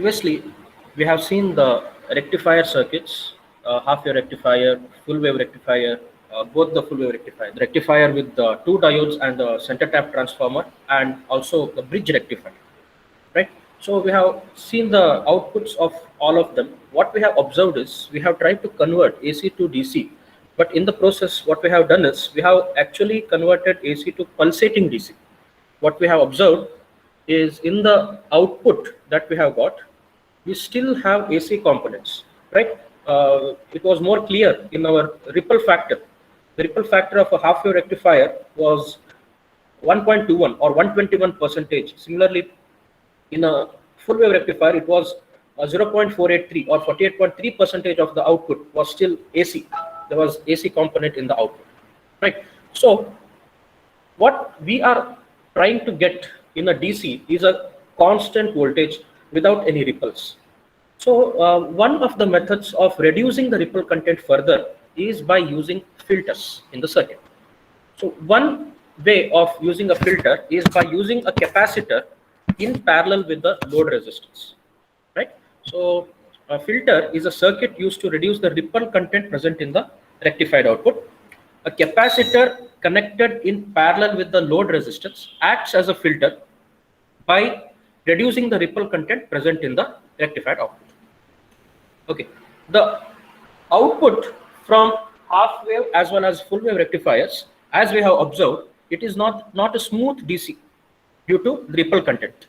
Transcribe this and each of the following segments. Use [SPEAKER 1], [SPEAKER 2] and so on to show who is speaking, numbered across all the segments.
[SPEAKER 1] Previously, we have seen the rectifier circuits, half wave rectifier, full wave rectifier, both the full wave rectifier, the rectifier with the two diodes and the center tap transformer, and also the bridge rectifier, right? So we have seen the outputs of all of them. What we have observed is we have tried to convert AC to DC, but in the process, what we have done is we have actually converted AC to pulsating DC. What we have observed is in the output that we have got, we still have AC components, right? It was more clear in our ripple factor. The ripple factor of a half wave rectifier was 1.21 or 121 percentage. Similarly, in a full wave rectifier, it was 0.483 or 48.3 percentage of the output was still AC. There was AC component in the output, right? So what we are trying to get in a DC is a constant voltage without any ripples. So one of the methods of reducing the ripple content further is by using filters in the circuit. So one way of using a filter is by using a capacitor in parallel with the load resistance, right? So a filter is a circuit used to reduce the ripple content present in the rectified output. A capacitor connected in parallel with the load resistance acts as a filter by reducing the ripple content present in the rectified output. Okay, the output from half wave as well as full wave rectifiers, as we have observed, it is not a smooth DC due to ripple content.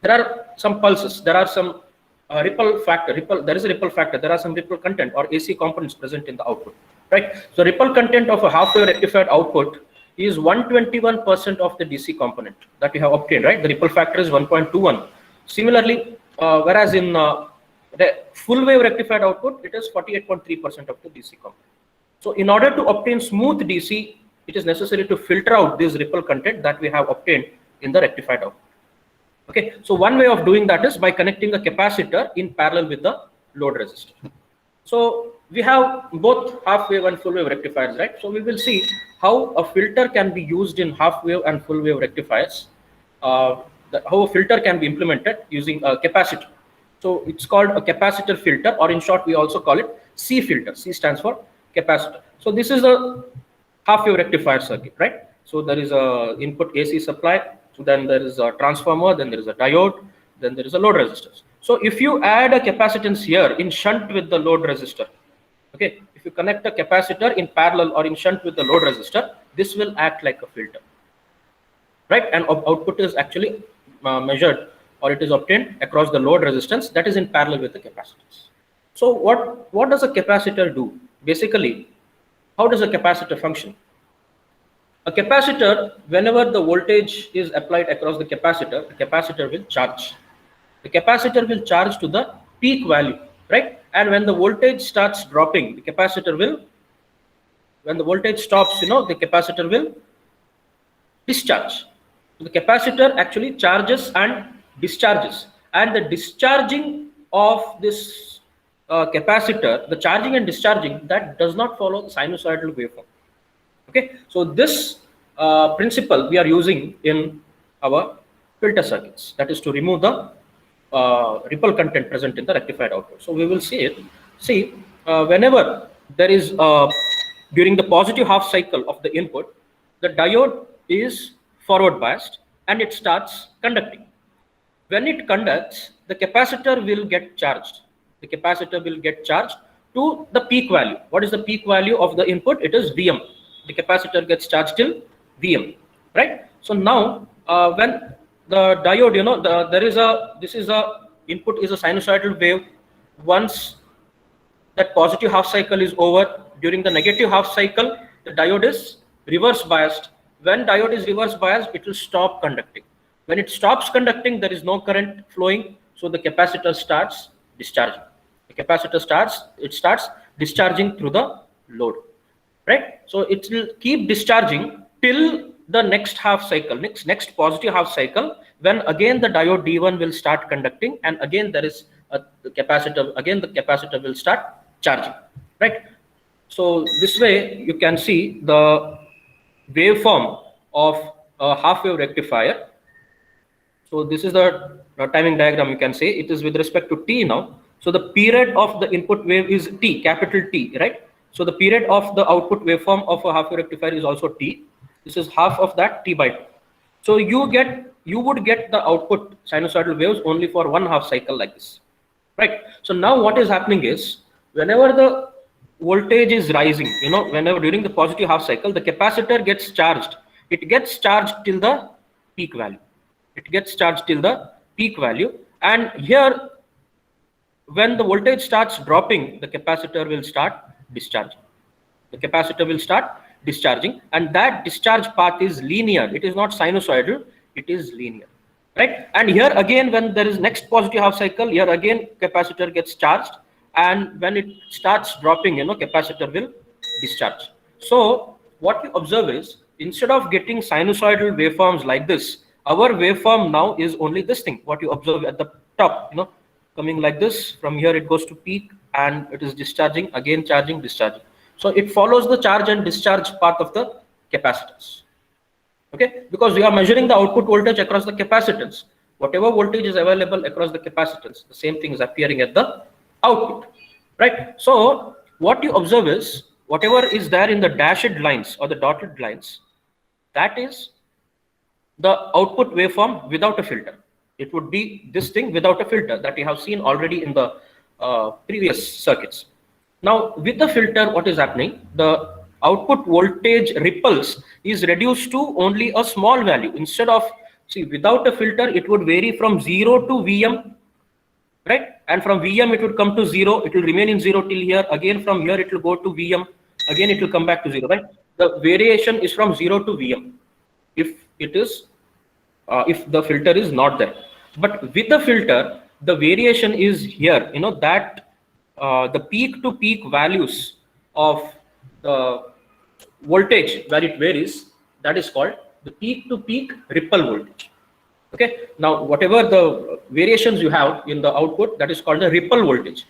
[SPEAKER 1] There are some pulses, there are some ripple factor, there is a ripple factor, there are some ripple content or AC components present in the output, right? So ripple content of a half wave rectified output is 121% of the DC component that we have obtained, right? The ripple factor is 1.21. Similarly, whereas in the full wave rectified output, it is 48.3% of the DC component. So in order to obtain smooth DC, it is necessary to filter out this ripple content that we have obtained in the rectified output. Okay, so one way of doing that is by connecting a capacitor in parallel with the load resistor. So we have both half wave and full wave rectifiers, right? So we will see how a filter can be used in half wave and full wave rectifiers, how a filter can be implemented using a capacitor. So it's called a capacitor filter, or in short, we also call it C filter. C stands for capacitor. So this is a half wave rectifier circuit, right? So there is a input AC supply, so then there is a transformer, then there is a diode, then there is a load resistor. So if you add a capacitance here in shunt with the load resistor, okay, if you connect a capacitor in parallel or in shunt with the load resistor, this will act like a filter, right? And output is actually measured, or it is obtained across the load resistance that is in parallel with the capacitance. So what does a capacitor do? Basically, how does a capacitor function? A capacitor, whenever the voltage is applied across the capacitor will charge. The capacitor will charge to the peak value, right? And when the voltage starts dropping, the capacitor will, when the voltage stops, the capacitor will discharge. So the capacitor actually charges and discharges, and the discharging of this capacitor, the charging and discharging, that does not follow the sinusoidal waveform. Okay, so this principle we are using in our filter circuits, that is to remove the ripple content present in the rectified output. So we will see it. See, whenever there is during the positive half cycle of the input, the diode is forward biased and it starts conducting. When it conducts, the capacitor will get charged. The capacitor will get charged to the peak value. What is the peak value of the input? It is Vm. The capacitor gets charged till Vm, right? So now when the diode, this is a input is a sinusoidal wave. Once that positive half cycle is over, during the negative half cycle, the diode is reverse biased. When diode is reverse biased, it will stop conducting. When it stops conducting, there is no current flowing, so the capacitor starts discharging. The capacitor starts discharging through the load, right? So it will keep discharging till the next half cycle, next positive half cycle, when again the diode D1 will start conducting, and again there is the capacitor will start charging, right? So this way you can see the waveform of a half wave rectifier So this is the timing diagram. You can say it is with respect to t now. So the period of the input wave is t, capital T, right? So the period of the output waveform of a half wave rectifier is also t. This is half of that, t by 2. So you would get the output sinusoidal waves only for 1/2 cycle like this, right? So now what is happening is, whenever the voltage is rising, whenever during the positive half cycle, the capacitor gets charged. It gets charged till the peak value. It gets charged till the peak value. And here, when the voltage starts dropping, the capacitor will start discharging. The capacitor will start discharging, and that discharge path is linear. It is not sinusoidal, it is linear, right? And here again, when there is next positive half cycle, here again capacitor gets charged, and when it starts dropping, capacitor will discharge. So what you observe is, instead of getting sinusoidal waveforms like this, our waveform now is only this thing, what you observe at the top, coming like this. From here it goes to peak, and it is discharging, again charging, discharging. So it follows the charge and discharge path of the capacitors. Okay, because we are measuring the output voltage across the capacitance. Whatever voltage is available across the capacitance, the same thing is appearing at the output, right? So what you observe is, whatever is there in the dashed lines or the dotted lines, that is the output waveform without a filter. It would be this thing without a filter that you have seen already in the previous circuits. Now with the filter, what is happening? The output voltage ripples is reduced to only a small value. Instead of, see, without a filter, it would vary from 0 to Vm, right? And from Vm it would come to 0. It will remain in 0 till here. Again from here it will go to Vm. Again it will come back to 0, right? The variation is from 0 to Vm if it is if the filter is not there. But with the filter, the variation is here, that the peak to peak values of the voltage where it varies, that is called the peak to peak ripple voltage. Okay, now whatever the variations you have in the output, that is called the ripple voltage,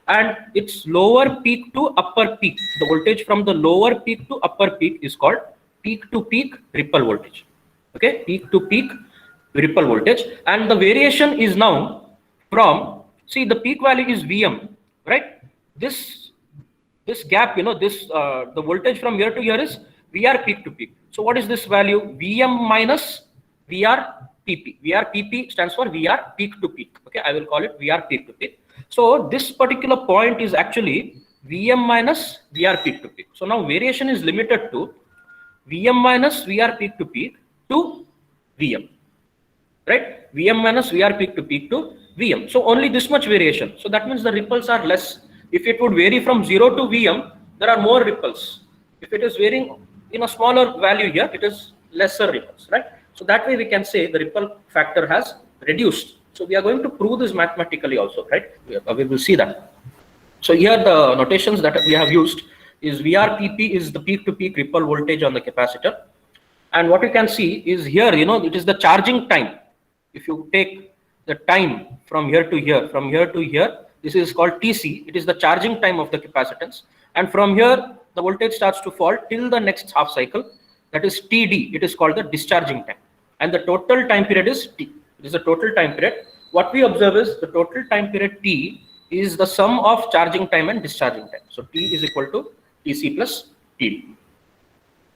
[SPEAKER 1] and its lower peak to upper peak, the voltage from the lower peak to upper peak is called peak to peak ripple voltage. Okay, peak to peak ripple voltage, and the variation is now from, see, the peak value is Vm, right? This gap, the voltage from here to here is Vr peak to peak. So what is this value? Vm minus Vr pp. Vr pp stands for Vr peak to peak. Okay, I will call it Vr peak to peak. So this particular point is actually Vm minus Vr peak to peak. So now variation is limited to Vm minus Vr peak to peak to Vm, right? Vm minus Vr peak to peak to Vm. So only this much variation. So that means the ripples are less. If it would vary from 0 to Vm, there are more ripples. If it is varying in a smaller value here, it is lesser ripples, right? So that way we can say the ripple factor has reduced. So we are going to prove this mathematically also, right? We will see that. So here the notations that we have used is Vrpp is the peak to peak ripple voltage on the capacitor. And what you can see is here, it is the charging time. If you take the time from here to here, this is called Tc. It is the charging time of the capacitance. And from here, the voltage starts to fall till the next half cycle. That is Td. It is called the discharging time. And the total time period is T. It is the total time period. What we observe is the total time period T is the sum of charging time and discharging time. So T is equal to Tc plus Td.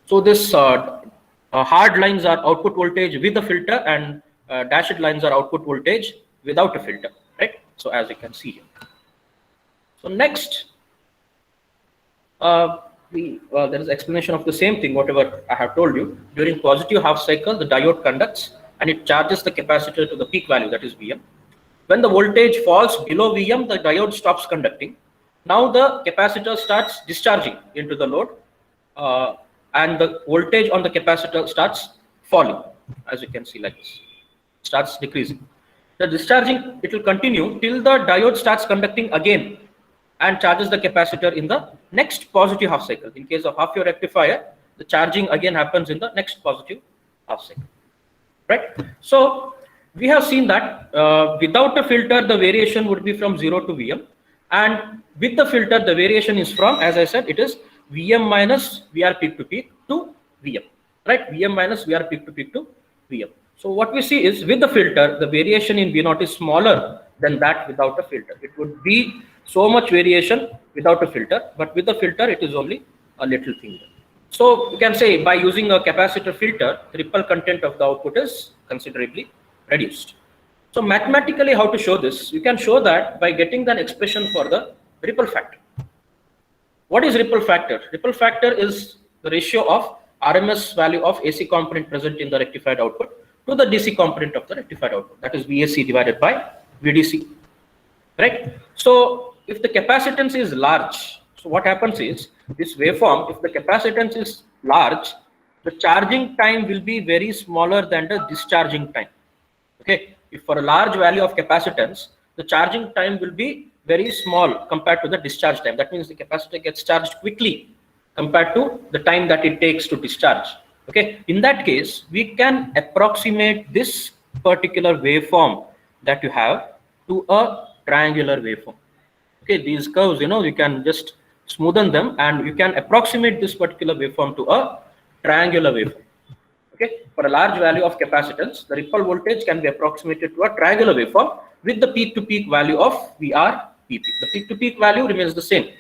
[SPEAKER 1] So this hard lines are output voltage with a filter, and dashed lines are output voltage without a filter, right? So as you can see here. So next, there is explanation of the same thing, whatever I have told you. During positive half cycle, the diode conducts and it charges the capacitor to the peak value, that is Vm. When the voltage falls below Vm, the diode stops conducting. Now the capacitor starts discharging into the load, and the voltage on the capacitor starts falling, as you can see like this, starts decreasing. The discharging, it will continue till the diode starts conducting again and charges the capacitor in the next positive half cycle. In case of half wave rectifier, the charging again happens in the next positive half cycle, right? So we have seen that without a filter, the variation would be from 0 to Vm, and with the filter, the variation is from, as I said, it is Vm minus Vr peak to peak to Vm, right? Vm minus Vr peak to peak to Vm. So what we see is with the filter, the variation in V naught is smaller than that without a filter. It would be so much variation without a filter, but with the filter, it is only a little thing. So you can say by using a capacitor filter, the ripple content of the output is considerably reduced. So mathematically, how to show this? You can show that by getting an expression for the ripple factor. What is ripple factor? Ripple factor is the ratio of RMS value of AC component present in the rectified output to the DC component of the rectified output. That is VAC divided by VDC. Right? So if the capacitance is large, so what happens is this waveform, if the capacitance is large, the charging time will be very smaller than the discharging time. Okay, if for a large value of capacitance, the charging time will be very small compared to the discharge time. That means the capacitor gets charged quickly compared to the time that it takes to discharge. Okay, in that case, we can approximate this particular waveform that you have to a triangular waveform. Okay, these curves, you can just smoothen them and you can approximate this particular waveform to a triangular waveform. Okay, for a large value of capacitance, the ripple voltage can be approximated to a triangular waveform with the peak-to-peak value of VRPP. The peak-to-peak value remains the same.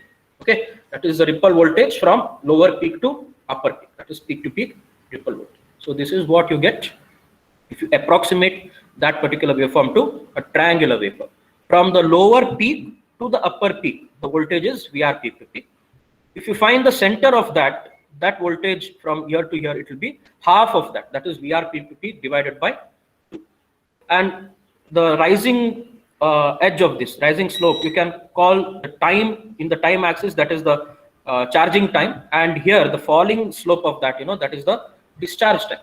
[SPEAKER 1] Okay, that is the ripple voltage from lower peak to upper peak. That is peak-to-peak ripple voltage. So this is what you get if you approximate that particular waveform to a triangular waveform. From the lower peak to the upper peak, the voltage is VR peak to peak. If you find the center of that voltage from here to here, it will be half of that. That is VR peak to peak divided by 2. And the rising edge of this, rising slope, you can call the time in the time axis, that is the charging time. And here, the falling slope of that, that is the discharge time.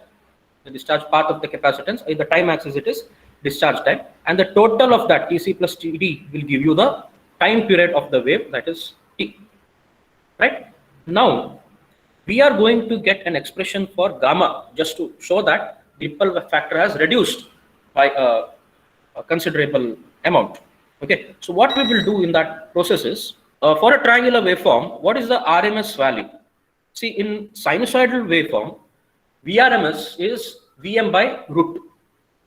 [SPEAKER 1] The discharge path of the capacitance, in the time axis, it is discharge time. And the total of that, TC plus TD, will give you the time period of the wave, that is T. Right? Now, we are going to get an expression for gamma just to show that the ripple factor has reduced by a considerable amount. Okay, so what we will do in that process is, for a triangular waveform, what is the RMS value? See, in sinusoidal waveform, VRMS is Vm by root 2.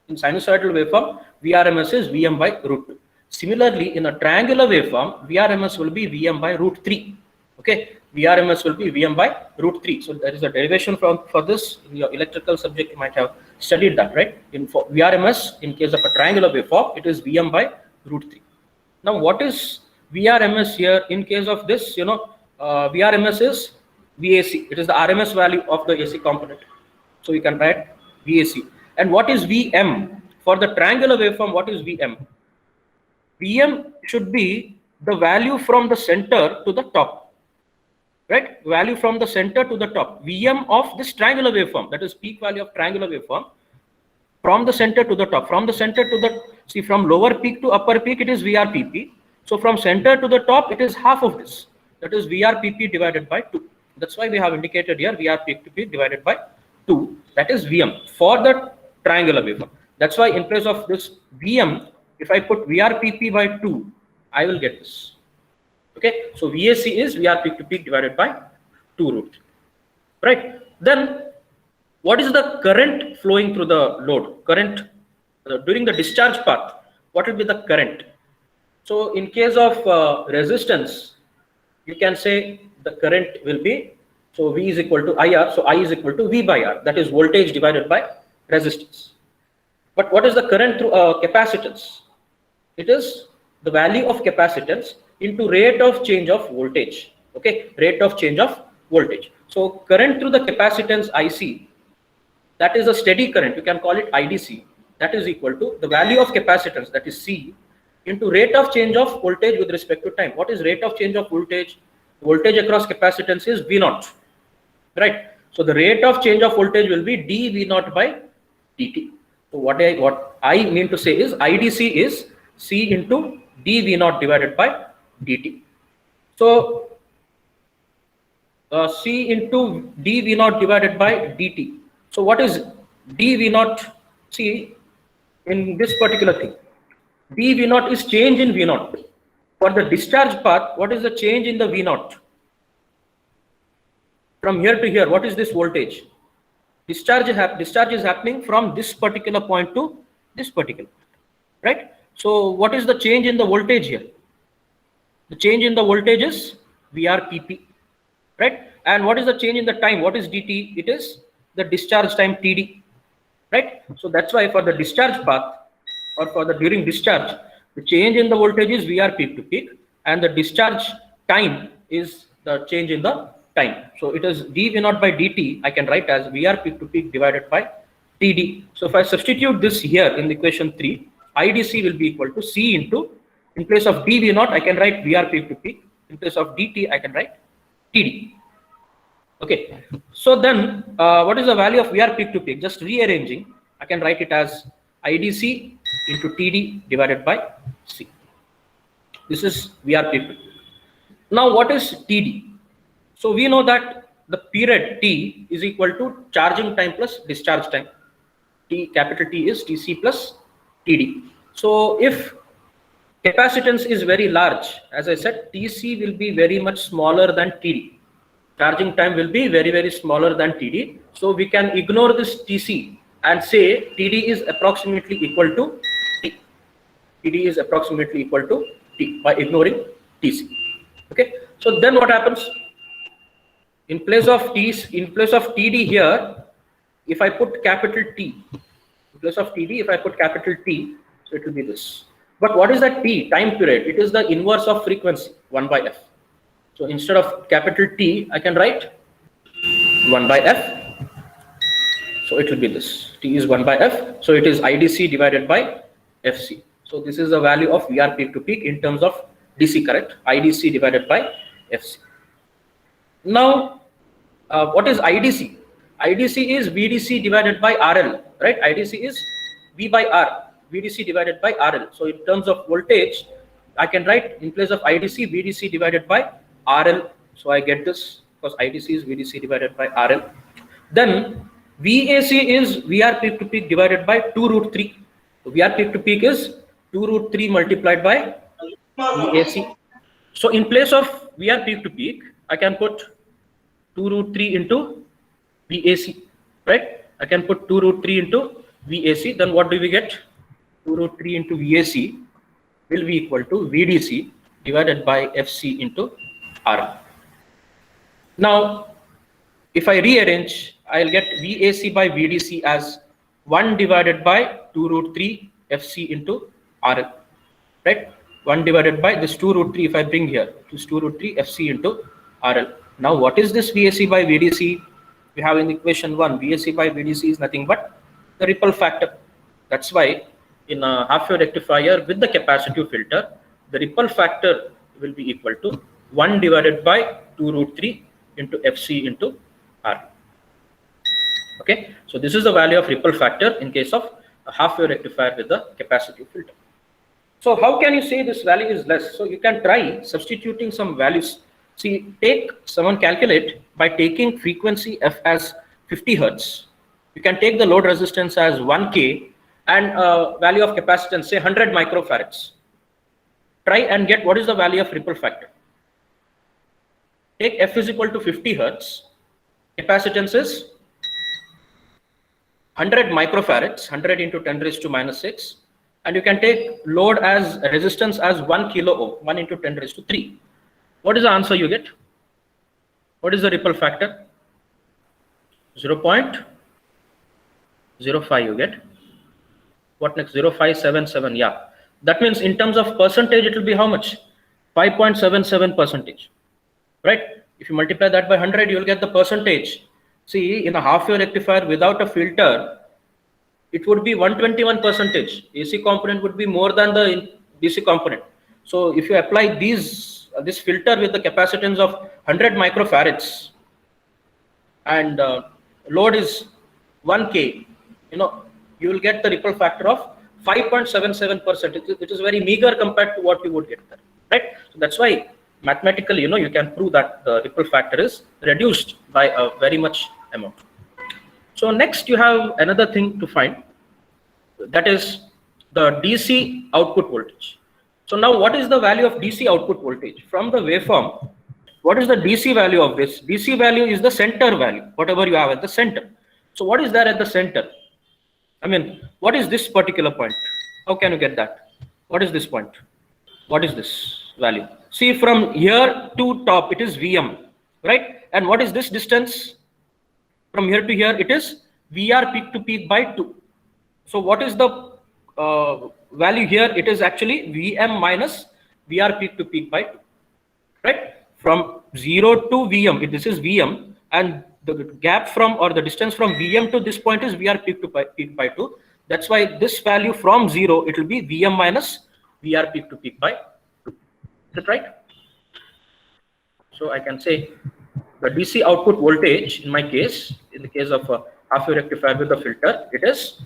[SPEAKER 1] In sinusoidal waveform, VRMS is Vm by root 2. Similarly, in a triangular waveform, VRMS will be Vm by root 3. Okay, VRMS will be Vm by root 3. So there is a derivation for this. In your electrical subject, you might have studied that, right? For VRMS, in case of a triangular waveform, it is Vm by root 3. Now, what is VRMS here? In case of this, VRMS is VAC. It is the RMS value of the AC component. So you can write VAC. And what is Vm? For the triangular waveform, what is Vm? Vm should be the value from the center to the top. Right? Value from the center to the top. Vm of this triangular waveform, that is peak value of triangular waveform, from the center to the top. From the center to the, see, from lower peak to upper peak, it is VRPP. So from center to the top, it is half of this. That is VRPP divided by 2. That's why we have indicated here VR peak to peak divided by 2. That is Vm for the triangular waveform. That's why in place of this Vm, if I put VRPP by 2, I will get this. Okay, so VAC is VR peak to peak divided by 2 root. Right? Then, what is the current flowing through the load? Current during the discharge path, what will be the current? So, in case of resistance, you can say the current will be, so V is equal to IR, so I is equal to V by R, that is voltage divided by resistance. But what is the current through capacitance? It is the value of capacitance into rate of change of voltage. Okay, rate of change of voltage. So current through the capacitance IC, that is a steady current, you can call it IDC, that is equal to the value of capacitance, that is C, into rate of change of voltage with respect to time. What is rate of change of voltage? Voltage across capacitance is V0, right? So the rate of change of voltage will be dV0 by dt. So what I mean to say is IDC is C into dV0 divided by dt. So C into dV0 divided by dt. So what is dV0? See, in this particular thing, dV0 is change in V0. For the discharge path, what is the change in the V0? From here to here, what is this voltage? discharge is happening from this particular point to this particular point, right? So what is the change in the voltage here? The change in the voltage is VRPP, right? And what is the change in the time? What is dt? It is the discharge time TD, right? So that's why for the discharge path, or for the during discharge, the change in the voltage is VR peak to peak, and the discharge time is the change in the time. So it is dV0 by dt. I can write as VR peak to peak divided by TD. So if I substitute this here in the equation 3, IDC will be equal to C into, in place of dV0, I can write VR peak to peak. In place of dt, I can write TD. Okay. So then, what is the value of VR peak to peak? Just rearranging, I can write it as IDC into TD divided by C. This is VR peak to peak. Now, what is TD? So we know that the period T is equal to charging time plus discharge time. T, capital T is TC plus TD. So if capacitance is very large, as I said, TC will be very much smaller than TD. Charging time will be very, very smaller than TD. So we can ignore this TC and say TD is approximately equal to T. TD is approximately equal to T by ignoring TC. Okay. So then what happens? In place of TD here, if I put capital T, in place of TD, if I put capital T, so it will be this. But what is that T? Time period. It is the inverse of frequency, 1 by F. So instead of capital T, I can write 1 by F. So it will be this. T is 1 by F. So it is IDC divided by FC. So this is the value of VR peak to peak in terms of DC current. IDC divided by FC. Now, what is IDC? IDC is VDC divided by RL, right? IDC is V by R, VDC divided by RL. So in terms of voltage, I can write in place of IDC, VDC divided by RL. So I get this because IDC is VDC divided by RL. Then VAC is VR peak to peak divided by 2 root 3. So VR peak to peak is 2 root 3 multiplied by VAC. So in place of VR peak to peak, I can put 2 root 3 into VAC, right? I can put 2 root 3 into VAC. Then what do we get? 2 root 3 into VAC will be equal to VDC divided by FC into R. Now, if I rearrange, I'll get VAC by VDC as 1 divided by 2 root 3 FC into RL, right? 1 divided by this 2 root 3, if I bring here, this 2 root 3 FC into RL. Now, what is this VAC by VDC? We have in equation 1, VAC by VDC is nothing but the ripple factor. That's why in a half-wave rectifier with the capacitive filter, the ripple factor will be equal to 1 divided by 2 root 3 into FC into R. Okay, so this is the value of ripple factor in case of a half-wave rectifier with the capacitive filter. So how can you say this value is less? So you can try substituting some values. See, someone calculate by taking frequency F as 50 Hertz. You can take the load resistance as 1K and value of capacitance, say 100 microfarads. Try and get what is the value of ripple factor. Take F is equal to 50 Hertz. Capacitance is 100 microfarads, 100 into 10 raised to minus 6. And you can take load as resistance as 1 kilo ohm, 1 into 10 raised to 3. What is the answer you get? What is the ripple factor? 0.05 you get. What next? 0.577. Yeah. That means in terms of percentage, it will be how much? 5.77%. Right? If you multiply that by 100, you will get the percentage. See, in a half-wave rectifier without a filter, it would be 121%. AC component would be more than the DC component. So if you apply this filter with the capacitance of 100 microfarads and load is 1K, you will get the ripple factor of 5.77%. It is very meager compared to what you would get there, right? So that's why mathematically, you can prove that the ripple factor is reduced by a very much amount. So next you have another thing to find, that is the DC output voltage. So now what is the value of DC output voltage? From the waveform, what is the DC value of this? DC value is the center value, whatever you have at the center. So what is there at the center? I mean, what is this particular point? How can you get that? What is this point? What is this value? See, from here to top, it is Vm, right? And what is this distance? From here to here, it is Vr peak to peak by 2. So what is the value here? It is actually Vm minus Vr peak to peak by 2, right? From 0 to Vm, this is Vm, and the gap from, or the distance from Vm to this point is Vr peak to peak by 2. That's why this value from 0, it will be Vm minus Vr peak to peak by 2. Is that right? So I can say the DC output voltage in my case, in the case of a half wave rectifier with the filter, it is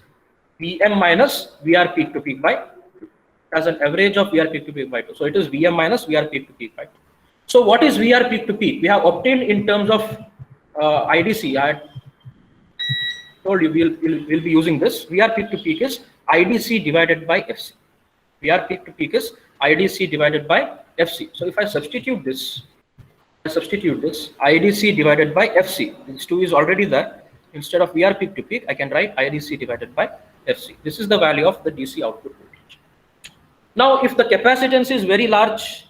[SPEAKER 1] Vm minus Vr peak to peak by 2, as an average of Vr peak to peak by 2. So it is Vm minus Vr peak to peak by 2. So what is Vr peak to peak? We have obtained in terms of IDC. I told you we'll be using this. Vr peak to peak is IDC divided by FC. Vr peak to peak is IDC divided by FC. So if I substitute this, IDC divided by FC. This 2 is already there. Instead of Vr peak to peak, I can write IDC divided by FC. This is the value of the DC output voltage. Now, if the capacitance is very large,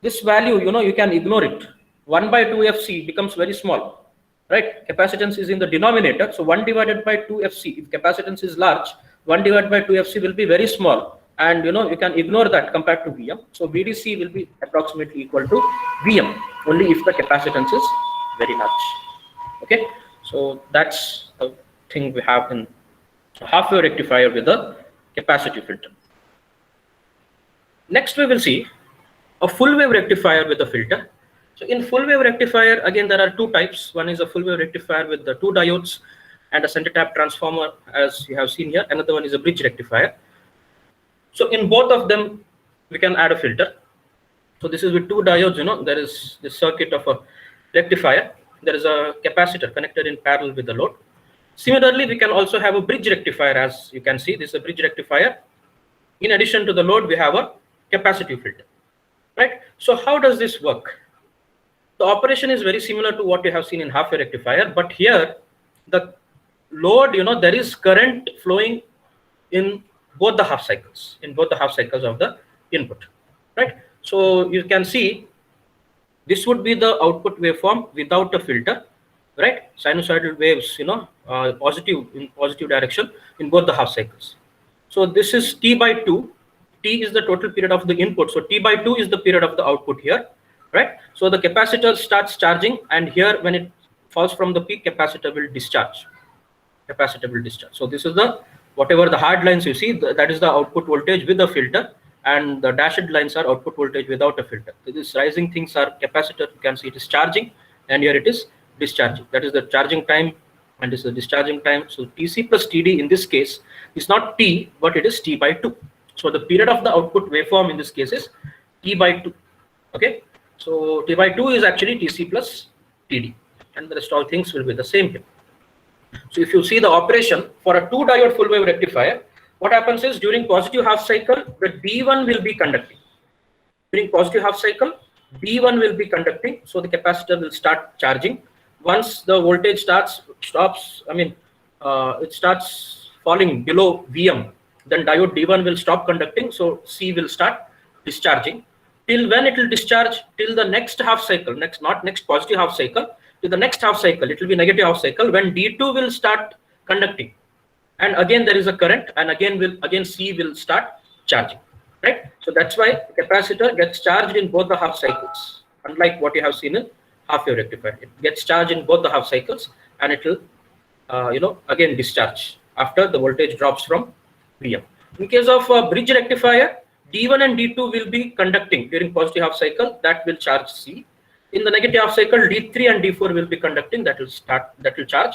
[SPEAKER 1] this value, you can ignore it. 1 by 2 FC becomes very small, right? Capacitance is in the denominator. So 1 divided by 2 FC, if capacitance is large, 1 divided by 2 FC will be very small. And you can ignore that compared to Vm. So VDC will be approximately equal to Vm, only if the capacitance is very large. Okay, so that's the thing we have in half wave rectifier with a capacitive filter. Next we will see a full wave rectifier with a filter. So in full wave rectifier, again there are 2 types. One is a full wave rectifier with the 2 diodes and a center tap transformer, as you have seen here. Another one is a bridge rectifier. So in both of them, we can add a filter. So this is with 2 diodes. There is the circuit of a rectifier. There is a capacitor connected in parallel with the load. Similarly, we can also have a bridge rectifier. As you can see, this is a bridge rectifier. In addition to the load, we have a capacitive filter, right? So how does this work? The operation is very similar to what you have seen in half wave rectifier, but here the load, there is current flowing in both the half cycles, of the input, right? So you can see this would be the output waveform without a filter, right? Sinusoidal waves, in positive direction in both the half cycles. So this is T by 2. T is the total period of the input. So T by 2 is the period of the output here, right? So the capacitor starts charging, and here when it falls from the peak, capacitor will discharge. So this is the, whatever the hard lines you see, that is the output voltage with a filter, and the dashed lines are output voltage without a filter. So these rising things are capacitor. You can see it is charging, and here it is discharging. That is the charging time, and this is the discharging time. So TC plus TD in this case is not T, but it is T by 2. So the period of the output waveform in this case is T by 2. Okay, so T by 2 is actually TC plus TD, and the rest all things will be the same here. So if you see the operation for a 2 diode full wave rectifier, what happens is during positive half cycle, the D1 will be conducting. During positive half cycle, D1 will be conducting, so the capacitor will start charging. Once the voltage it starts falling below Vm, then diode D1 will stop conducting, so C will start discharging. Till when it will discharge? Till the next half cycle, not next positive half cycle, to the next half cycle, it will be negative half cycle, when D2 will start conducting. And again there is a current, and again C will start charging, right? So that's why capacitor gets charged in both the half cycles, unlike what you have seen in half wave rectifier. It gets charged in both the half cycles, and it will again discharge after the voltage drops from Vm. In case of bridge rectifier, D1 and D2 will be conducting during positive half cycle, that will charge C. In the negative half cycle, D3 and D4 will be conducting, that will charge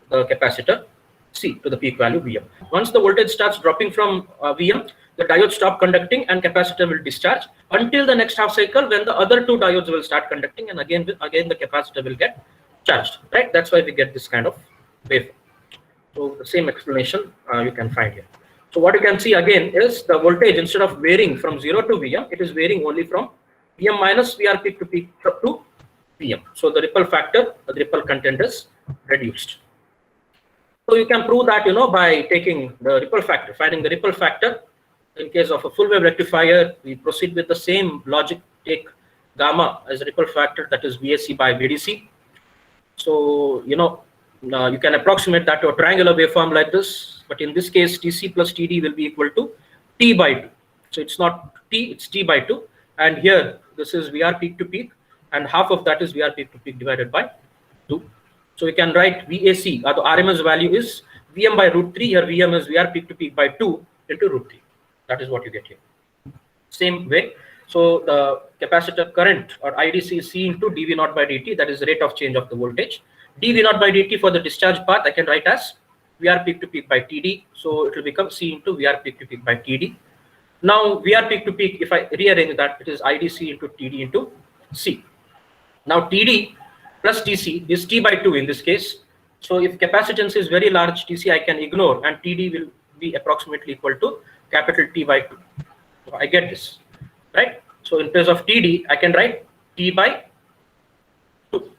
[SPEAKER 1] the capacitor C to the peak value Vm. Once the voltage starts dropping from Vm, the diode stop conducting and capacitor will discharge until the next half cycle, when the other 2 diodes will start conducting, and again the capacitor will get charged, right? That's why we get this kind of waveform. So the same explanation you can find here. So what you can see again is the voltage, instead of varying from 0 to Vm, it is varying only from Vm minus Vr peak to Vm. So the ripple factor, the ripple content is reduced. So you can prove that, by taking the ripple factor, finding the ripple factor. In case of a full wave rectifier, we proceed with the same logic, take gamma as a ripple factor, that is VAC by VDC. So, you can approximate that to a triangular waveform like this, but in this case, TC plus TD will be equal to T by 2. So it's not T, it's T by 2. And here, this is VR peak to peak, and half of that is VR peak to peak divided by 2. So we can write VAC, or the RMS value is VM by root 3, here VM is VR peak to peak by 2 into root 3. That is what you get here. Same way, so the capacitor current, or IDC, is C into dV naught by dt, that is the rate of change of the voltage. dV naught by dt for the discharge path, I can write as VR peak to peak by TD, so it will become C into VR peak to peak by TD. Now VR peak to peak, if I rearrange that, it is IDC into TD into C. Now TD plus TC is T by 2 in this case. So if capacitance is very large, TC I can ignore, and TD will be approximately equal to capital T by 2. So I get this, right? So in place of TD, I can write T by 2.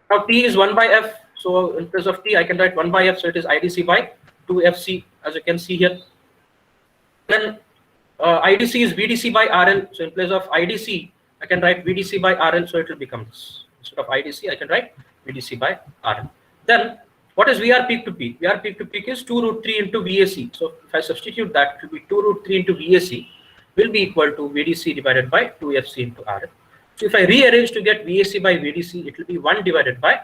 [SPEAKER 1] Now T is 1 by F. So in place of T, I can write 1 by F. So it is IDC by 2FC, as you can see here. Then IDC is VDC by RL. So in place of IDC, I can write VDC by RL. So it will become this. Instead of IDC, I can write VDC by RL. Then what is VR peak to peak? VR peak to peak is 2 root 3 into VAC. So if I substitute that, it will be 2 root 3 into VAC will be equal to VDC divided by 2FC into RL. So if I rearrange to get VAC by VDC, it will be 1 divided by,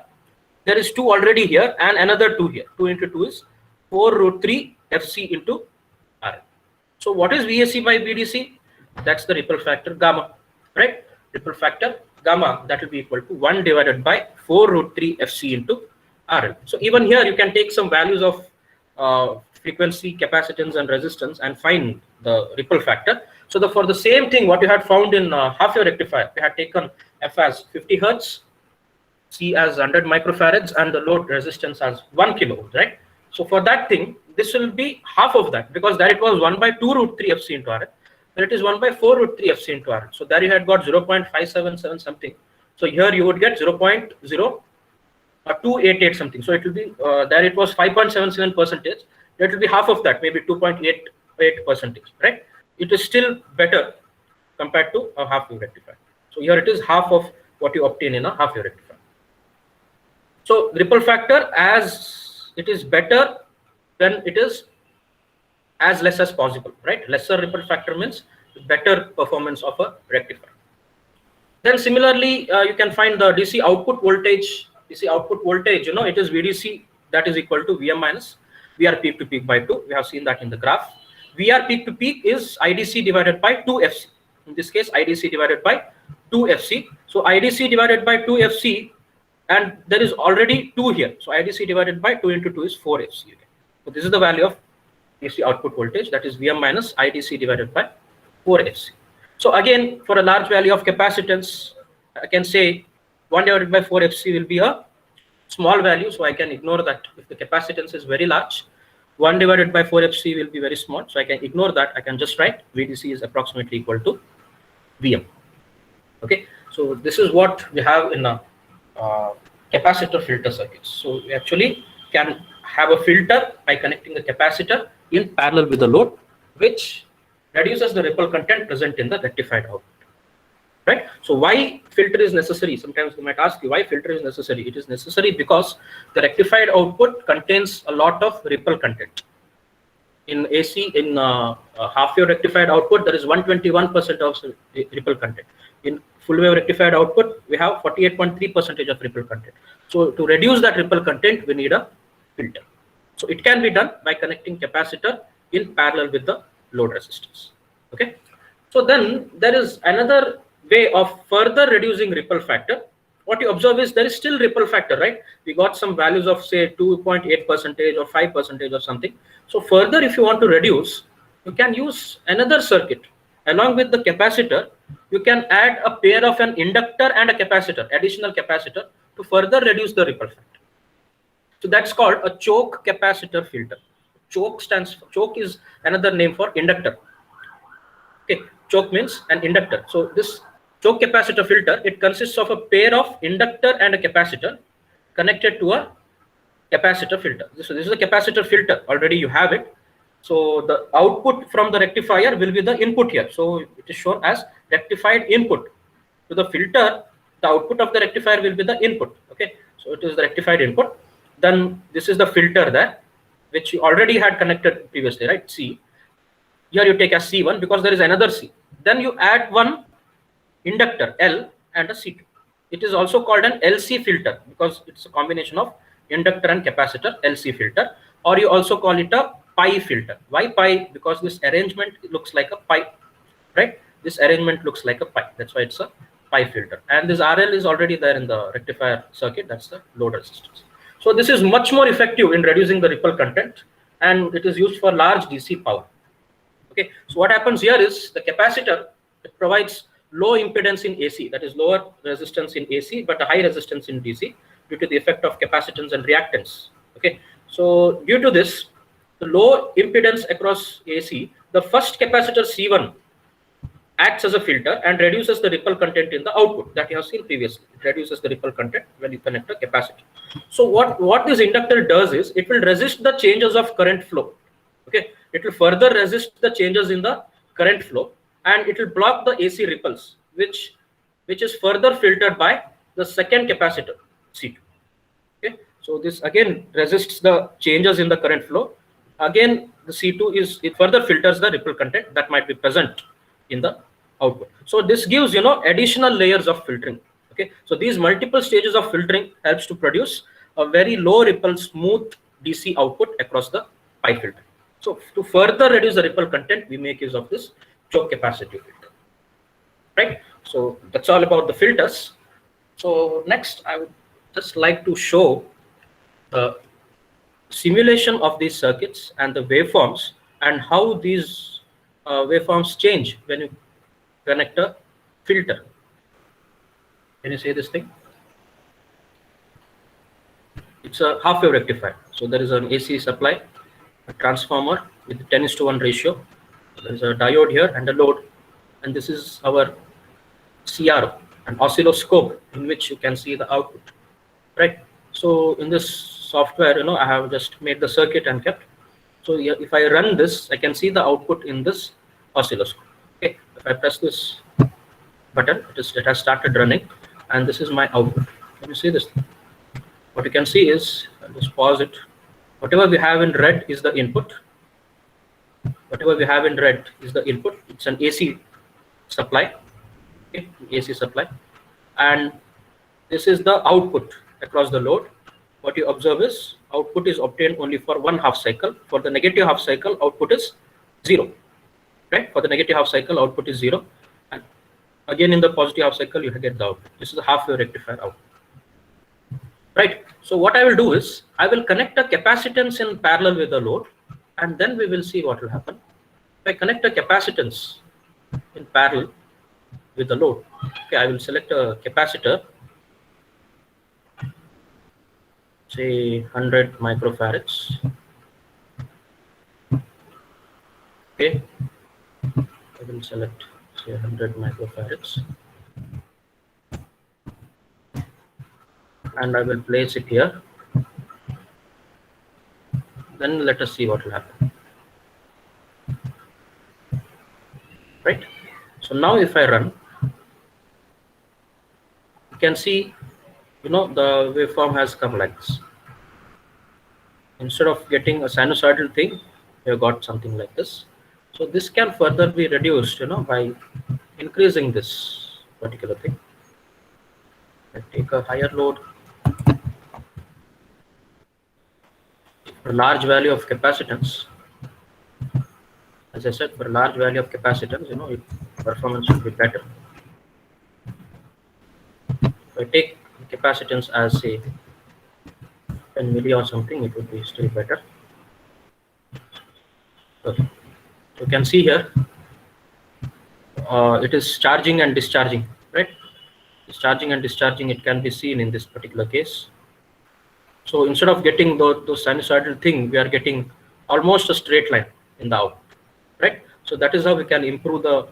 [SPEAKER 1] there is 2 already here and another 2 here. 2 into 2 is 4 root 3 FC into RL. So what is VAC by VDC? That's the ripple factor gamma, right? Ripple factor gamma, that will be equal to 1 divided by 4 root 3 FC into RL. So even here you can take some values of frequency, capacitance and resistance and find the ripple factor. So for the same thing what you had found in half wave rectifier, we had taken F as 50 Hertz, C as 100 microfarads and the load resistance as 1 kilo ohms, right? So for that thing, this will be half of that, because there it was 1 by 2 root 3 FC into RL. There it is 1 by 4 root 3 FC into RL. So there you had got 0.577 something. So here you would get 0.0288 something. So it will be, there it was 5.77 percentage. That will be half of that, maybe 2.88 percentage, right? It is still better compared to a half wave rectifier. So here it is half of what you obtain in a half wave rectifier. So ripple factor, as it is better, then it is as less as possible, right? Lesser ripple factor means better performance of a rectifier. Then similarly, you can find the DC output voltage. DC output voltage, it is VDC, that is equal to VM minus VR peak to peak by 2. We have seen that in the graph. VR peak to peak is IDC divided by 2FC. In this case, IDC divided by 2FC. So IDC divided by 2FC, and there is already 2 here. So IDC divided by 2 into 2 is 4FC. Okay. So this is the value of DC output voltage, that is VM minus IDC divided by 4FC. So again, for a large value of capacitance, I can say 1 divided by 4FC will be a small value, so I can ignore that. If the capacitance is very large, 1 divided by 4FC will be very small, so I can ignore that. I can just write VDC is approximately equal to VM. Okay, so this is what we have in a capacitor filter circuits. So we actually can have a filter by connecting the capacitor in parallel with the load, which reduces the ripple content present in the rectified output. Right? So why filter is necessary? Sometimes you might ask you why filter is necessary. It is necessary because the rectified output contains a lot of ripple content. In AC, in half wave rectified output, there is 121% of ripple content. In full wave rectified output, we have 48.3% of ripple content. So to reduce that ripple content, we need a filter. So it can be done by connecting capacitor in parallel with the load resistance. Okay. So then there is another way of further reducing ripple factor. What you observe is there is still ripple factor, right? We got some values of say 2.8% or 5% or something. So further, if you want to reduce, you can use another circuit. Along with the capacitor, you can add a pair of an inductor and a capacitor, additional capacitor, to further reduce the ripple factor. So that's called a choke capacitor filter. Choke is another name for inductor. Okay, choke means an inductor. So this choke capacitor filter, it consists of a pair of inductor and a capacitor connected to a capacitor filter. This is a capacitor filter. Already you have it. So the output from the rectifier will be the input here. So it is shown as rectified input. To the filter, the output of the rectifier will be the input. Okay. So it is the rectified input. Then this is the filter there, which you already had connected previously, right? C. Here you take as C1 because there is another C. Then you add one inductor L and a C2. It is also called an LC filter because it's a combination of inductor and capacitor, LC filter, or you also call it a pi filter. Why pi? Because this arrangement looks like a pi, right? This arrangement looks like a pi. That's why it's a pi filter. And this RL is already there in the rectifier circuit. That's the load resistance. So this is much more effective in reducing the ripple content, and it is used for large DC power. Okay, so what happens here is the capacitor, it provides low impedance in AC, that is lower resistance in AC, but a high resistance in DC due to the effect of capacitance and reactance. Okay, so due to this, the low impedance across AC, the first capacitor C1 acts as a filter and reduces the ripple content in the output that you have seen previously. It reduces the ripple content when you connect a capacitor. So what this inductor does is it will resist the changes of current flow. Okay, it will further resist the changes in the current flow, and it will block the AC ripples, which is further filtered by the second capacitor C2. Okay, so this again resists the changes in the current flow. Again, the C2 it further filters the ripple content that might be present in the output. So this gives additional layers of filtering. Okay, so these multiple stages of filtering helps to produce a very low ripple smooth DC output across the pi filter. So to further reduce the ripple content, we make use of this choke capacitive filter, right? So that's all about the filters. So next, I would just like to show the simulation of these circuits and the waveforms and how these waveforms change when you connect a filter. Can you say this thing? It's a half wave rectifier. So there is an AC supply, a transformer with 10:1 ratio. There is a diode here and a load, and this is our CRO, an oscilloscope in which you can see the output, right? So in this software, I have just made the circuit and kept. So if I run this, I can see the output in this oscilloscope. Okay, if I press this button, it has started running, and this is my output. Can you see this? What you can see is, I'll just pause it. Whatever we have in red is the input. Whatever we have in red is the input. It's an AC supply, okay, AC supply, and this is the output across the load. What you observe is output is obtained only for one half cycle. For the negative half cycle, output is 0. Right? For the negative half cycle, output is 0, and again in the positive half cycle, you get the output. This is a half wave rectifier output. Right. So what I will do is I will connect a capacitance in parallel with the load, and then we will see what will happen. If I connect a capacitance in parallel with the load, okay, I will select a capacitor, say 100 microfarads. Okay, I will select say 100 microfarads, and I will place it here. Then let us see what will happen. Right. So now if I run, you can see, the waveform has come like this. Instead of getting a sinusoidal thing, you have got something like this. So this can further be reduced, by increasing this particular thing. I take a higher load. For large value of capacitance, as I said, for large value of capacitance, performance will be better. If I take capacitance as say 10 milli or something, it would be still better. Okay. So you can see here, it is charging and discharging, right? It's charging and discharging, it can be seen in this particular case. So instead of getting those sinusoidal thing, we are getting almost a straight line in the output, right? So that is how we can improve the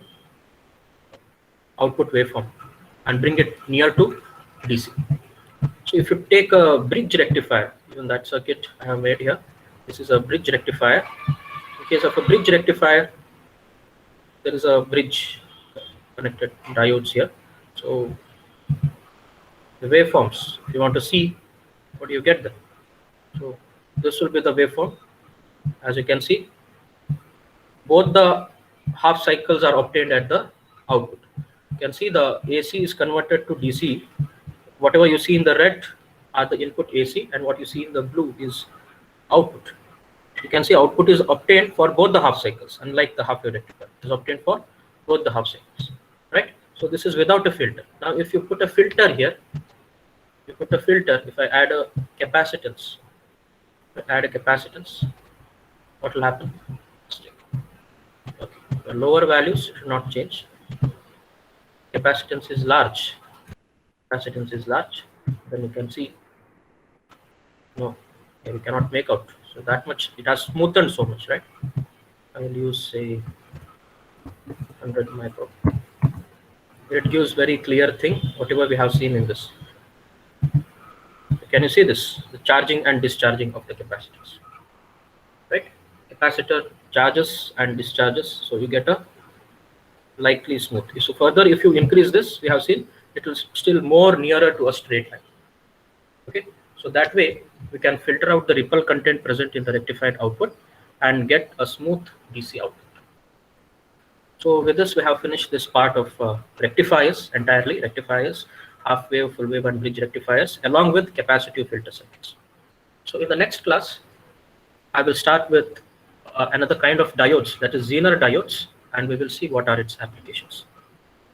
[SPEAKER 1] output waveform and bring it near to DC. So if you take a bridge rectifier, Even that circuit I have made here. This is a bridge rectifier. In case of a bridge rectifier, there is a bridge connected diodes here. So the waveforms, if you want to see, what do you get there? So this will be the waveform. As you can see, both the half cycles are obtained at the output. You can see the AC is converted to DC. Whatever you see in the red are the input AC, and what you see in the blue is output. You can see output is obtained for both the half cycles, unlike the half wave rectifier. It is obtained for both the half cycles, right? So this is without a filter. Now, if you put a filter here, if I add a capacitance, what will happen? Okay, the lower values should not change. Capacitance is large. Then you can see, no, we cannot make out. So that much, it has smoothened so much, right? I will use say 100 micro. It gives very clear thing, whatever we have seen in this. Can you see this? The charging and discharging of the capacitors, right? Capacitor charges and discharges, so you get a likely smooth. So further, if you increase this, we have seen it will still more nearer to a straight line. Okay, so that way we can filter out the ripple content present in the rectified output and get a smooth DC output. So with this, we have finished this part of rectifiers entirely, rectifiers, half wave, full wave, and bridge rectifiers, along with capacitive filter circuits. So in the next class, I will start with another kind of diodes, that is Zener diodes, and we will see what are its applications.